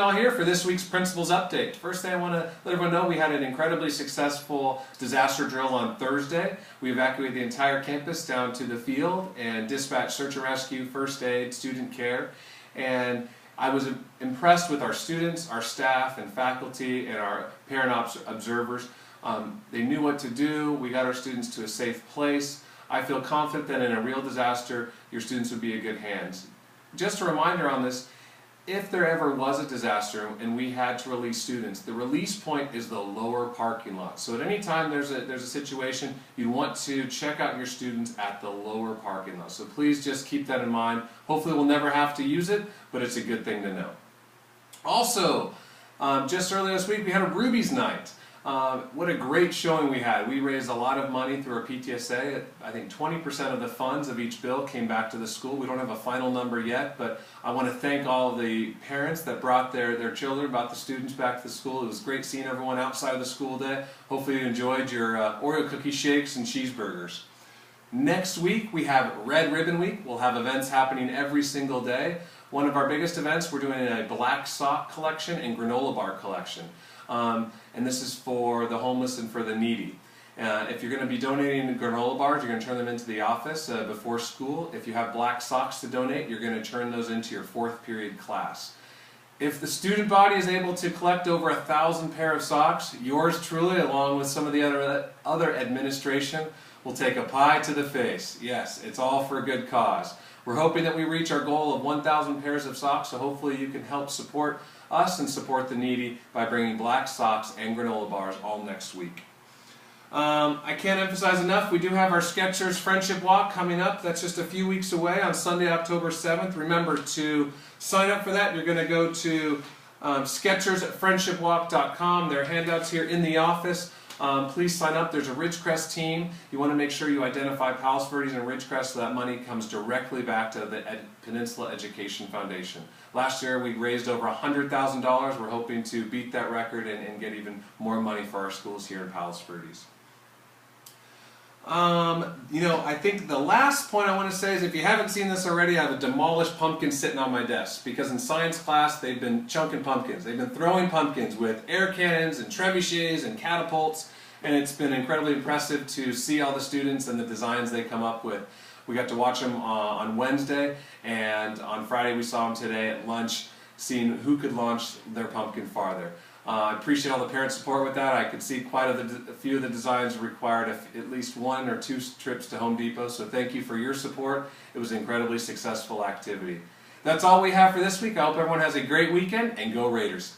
all here for this week's Principals Update. First thing I want to let everyone know, we had an incredibly successful disaster drill on Thursday. We evacuated the entire campus down to the field and dispatched search and rescue, first aid, student care. And I was impressed with our students, our staff and faculty, and our parent observers. They knew what to do. We got our students to a safe place. I feel confident that in a real disaster, your students would be in good hands. Just a reminder on this, if there ever was a disaster and we had to release students, the release point is the lower parking lot. So at any time there's a situation, you want to check out your students at the lower parking lot. So please just keep that in mind. Hopefully we'll never have to use it, but it's a good thing to know. Also, just earlier this week we had a Ruby's Night. What a great showing we had. We raised a lot of money through our PTSA. I think 20% of the funds of each bill came back to the school. We don't have a final number yet, but I want to thank all the parents that brought their children, brought the students back to the school. It was great seeing everyone outside of the school day. Hopefully you enjoyed your Oreo cookie shakes and cheeseburgers. Next week we have Red Ribbon Week. We'll have events happening every single day. One of our biggest events, we're doing a black sock collection and granola bar collection. And this is for the homeless and for the needy. If you're going to be donating granola bars, you're going to turn them into the office before school. If you have black socks to donate, you're going to turn those into your 4th period class. If the student body is able to collect over 1,000 pair of socks, yours truly, along with some of the other administration, will take a pie to the face. Yes, it's all for a good cause. We're hoping that we reach our goal of 1,000 pairs of socks, so hopefully you can help support us and support the needy by bringing black socks and granola bars all next week. I can't emphasize enough, we do have our Skechers Friendship Walk coming up. That's just a few weeks away on Sunday, October 7th. Remember to sign up for that. You're going to go to Skechers@friendshipwalk.com. There are handouts here in the office. Please sign up. There's a Ridgecrest team. You want to make sure you identify Palos Verdes and Ridgecrest so that money comes directly back to the Peninsula Education Foundation. Last year we raised over $100,000. We're hoping to beat that record and get even more money for our schools here in Palos Verdes. I think the last point I want to say is if you haven't seen this already, I have a demolished pumpkin sitting on my desk because in science class they've been chunking pumpkins. They've been throwing pumpkins with air cannons and trebuchets and catapults, and it's been incredibly impressive to see all the students and the designs they come up with. We got to watch them on Wednesday, and on Friday we saw them today at lunch, seeing who could launch their pumpkin farther. I appreciate all the parent support with that. I could see quite a few of the designs required at least 1 or 2 trips to Home Depot, so thank you for your support. It was an incredibly successful activity. That's all we have for this week. I hope everyone has a great weekend, and go Raiders!